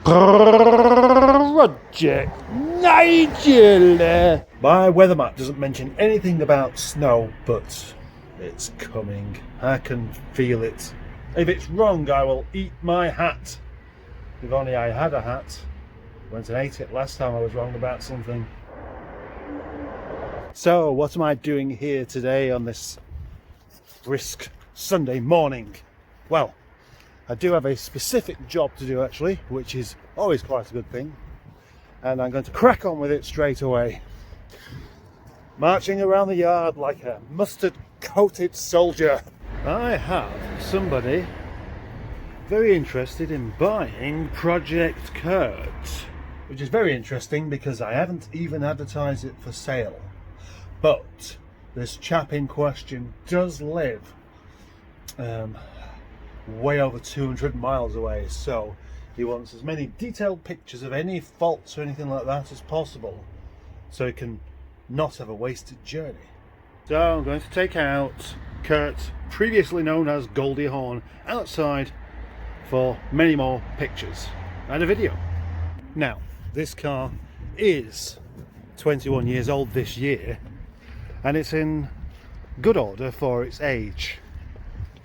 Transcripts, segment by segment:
Project Nigel. My weather map doesn't mention anything about snow, but it's coming. I can feel it. If it's wrong, I will eat my hat. If only I had a hat. Went and ate it last time I was wrong about something. So, what am I doing here today on this brisk Sunday morning? Well, I do have a specific job to do actually, which is always quite a good thing. And I'm going to crack on with it straight away. Marching around the yard like a mustard-coated soldier. I have somebody very interested in buying Project Kurt, which is very interesting because I haven't even advertised it for sale. But this chap in question does live way over 200 miles away, so he wants as many detailed pictures of any faults or anything like that as possible, so he can not have a wasted journey. So I'm going to take out Kurt, previously known as Goldie Hawn, outside for many more pictures and a video. Now, this car is 21 years old this year, and it's in good order for its age.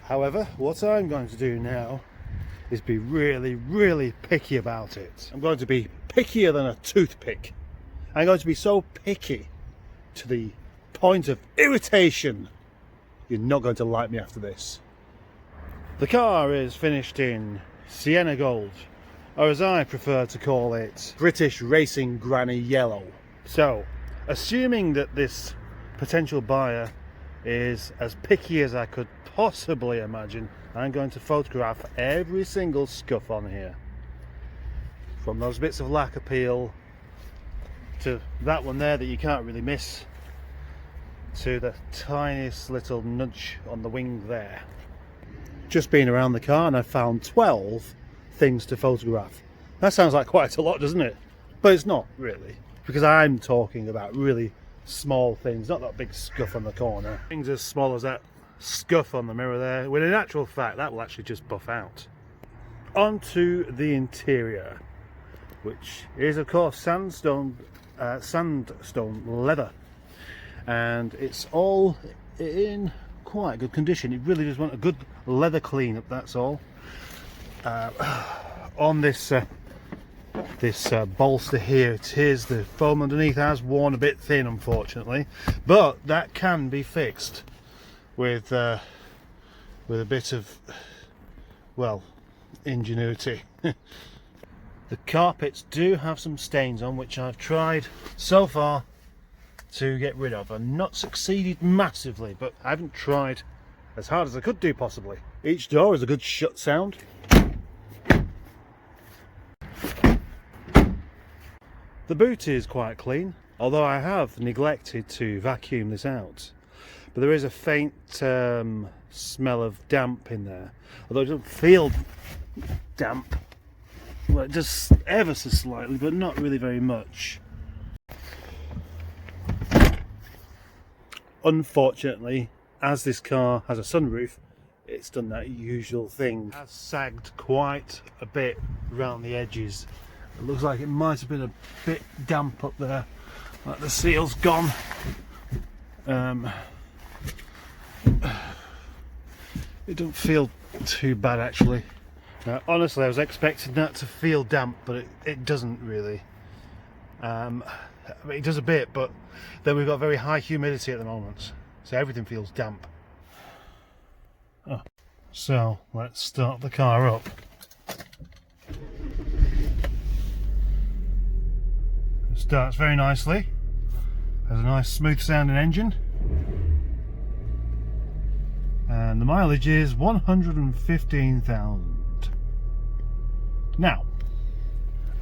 However, what I'm going to do now is be really picky about it. I'm going to be pickier than a toothpick. I'm going to be so picky to the point of irritation. You're not going to like me after this. The car is finished in Sienna Gold, or as I prefer to call it, British Racing Granny Yellow. So, assuming that this potential buyer is as picky as I could possibly imagine, I'm going to photograph every single scuff on here, from those bits of lacquer peel to that one there that you can't really miss, to the tiniest little nudge on the wing there. Just been around the car and I found 12 things to photograph. That sounds like quite a lot, doesn't it? But it's not really, because I'm talking about really small things, not that big scuff on the corner. Things as small as that scuff on the mirror there, when in actual fact that will actually just buff out. Onto the interior, which is of course sandstone leather, and it's all in quite good condition. It really does want a good leather cleanup, that's all. On this bolster here, it is the foam underneath has worn a bit thin, unfortunately, but that can be fixed with a bit of, well, ingenuity. The carpets do have some stains on, which I've tried so far to get rid of and not succeeded massively, but I haven't tried as hard as I could do possibly. Each door is a good shut sound. The boot is quite clean, although I have neglected to vacuum this out. But there is a faint smell of damp in there, although it doesn't feel damp. Well, just ever so slightly, but not really very much. Unfortunately, as this car has a sunroof, it's done that usual thing. It has sagged quite a bit around the edges. It looks like it might have been a bit damp up there, like the seal's gone. It don't feel too bad actually. Honestly, I was expecting that to feel damp, but it doesn't really. It does a bit, but then we've got very high humidity at the moment, so everything feels damp. So let's start the car up. It starts very nicely, has a nice smooth sounding engine, and the mileage is 115,000. Now,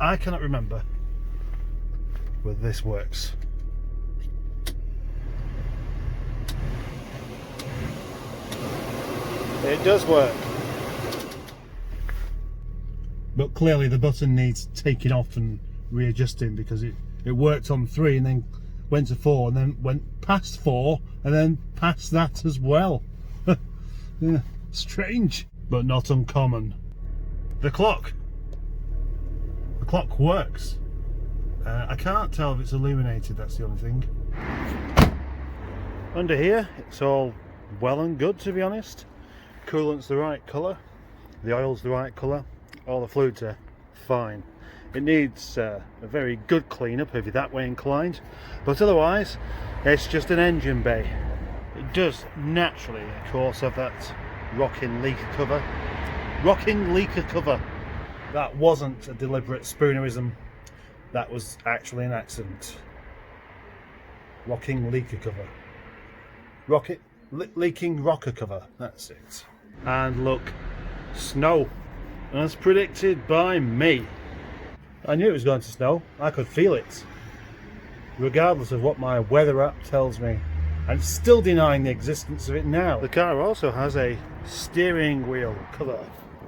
I cannot remember whether this works. It does work, but clearly the button needs taking off and readjusting, because it worked on 3 and then went to 4 and then went past 4 and then past that as well. Yeah, strange, but not uncommon. The clock The clock works. I can't tell if it's illuminated, that's the only thing. Under here, it's all well and good, to be honest. Coolant's the right colour, the oil's the right colour, all the fluids are fine. It needs a very good clean-up if you're that way inclined, but otherwise it's just an engine bay. It does naturally, of course, have that rocking leaker cover. Rocking leaker cover. That wasn't a deliberate spoonerism, that was actually an accident. Rocking leaker cover. Leaking rocker cover, that's it. And look, snow, as predicted by me. I knew it was going to snow, I could feel it, regardless of what my weather app tells me. I'm still denying the existence of it now. The car also has a steering wheel cover,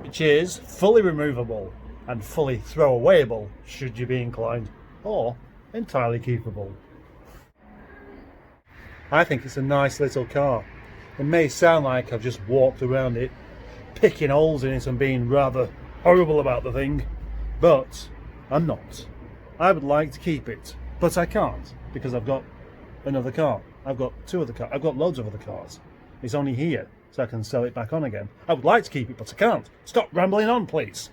which is fully removable and fully throw-awayable should you be inclined, or entirely keepable. I think it's a nice little car. It may sound like I've just walked around it, picking holes in it and being rather horrible about the thing, but I'm not. I would like to keep it, but I can't because I've got another car. I've got two other cars. I've got loads of other cars. It's only here, so I can sell it back on again. I would like to keep it, but I can't. Stop rambling on, please.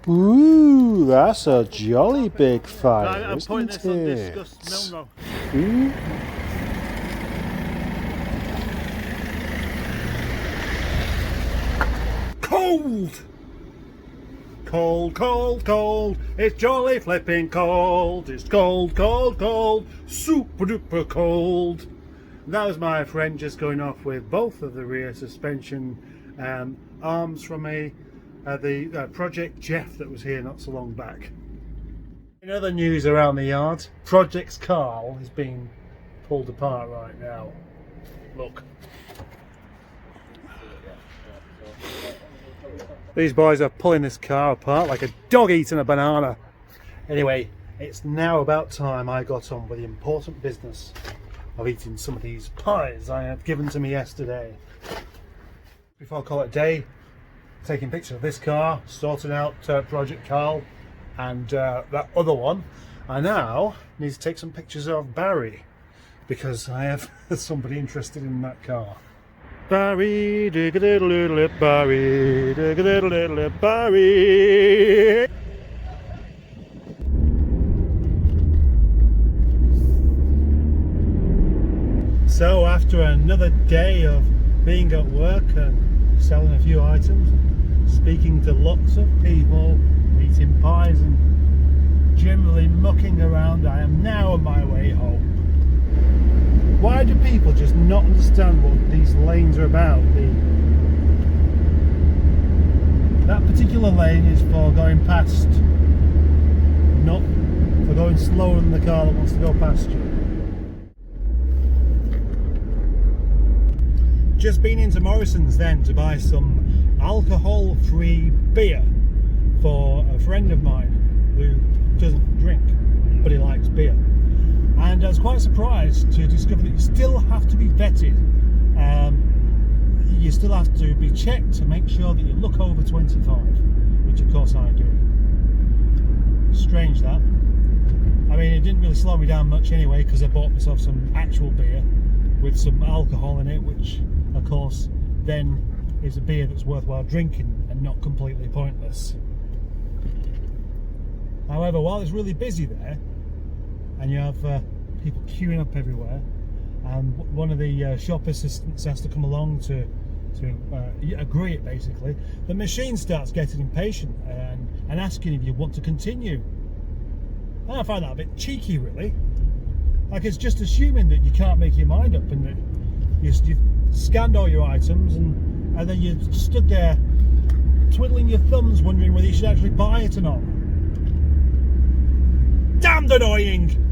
Ooh, that's a jolly big fire, I'm putting this on disgust. No. Ooh. Cold! Cold, cold, cold. It's jolly flipping cold. It's cold, cold, cold. Super duper cold. That was my friend just going off with both of the rear suspension arms from the Project Jeff that was here not so long back. In other news around the yard, Project Carl is being pulled apart right now. Look. These boys are pulling this car apart like a dog eating a banana. Anyway, it's now about time I got on with the important business of eating some of these pies I had given to me yesterday. Before I call it a day, taking pictures of this car, sorting out Project Carl and that other one. I now need to take some pictures of Barry because I have somebody interested in that car. Barry, dig a little Barry, dig a little Barry. So after another day of being at work and selling a few items, speaking to lots of people, eating pies and generally mucking around, I am now on my way home. Why do people just not understand what these lanes are about? That particular lane is for going past, not for going slower than the car that wants to go past you. Just been into Morrison's then to buy some alcohol-free beer for a friend of mine who doesn't drink, but he likes beer. And I was quite surprised to discover that you still have to be vetted. You still have to be checked to make sure that you look over 25, which of course I do. Strange that. I mean, it didn't really slow me down much anyway because I bought myself some actual beer with some alcohol in it, which of course then is a beer that's worthwhile drinking and not completely pointless. However, while it's really busy there and you have people queuing up everywhere, and one of the shop assistants has to come along to agree it basically, the machine starts getting impatient and asking if you want to continue. And I find that a bit cheeky, really. Like, it's just assuming that you can't make your mind up and that you've scanned all your items and then you stood there twiddling your thumbs wondering whether you should actually buy it or not. Damned annoying!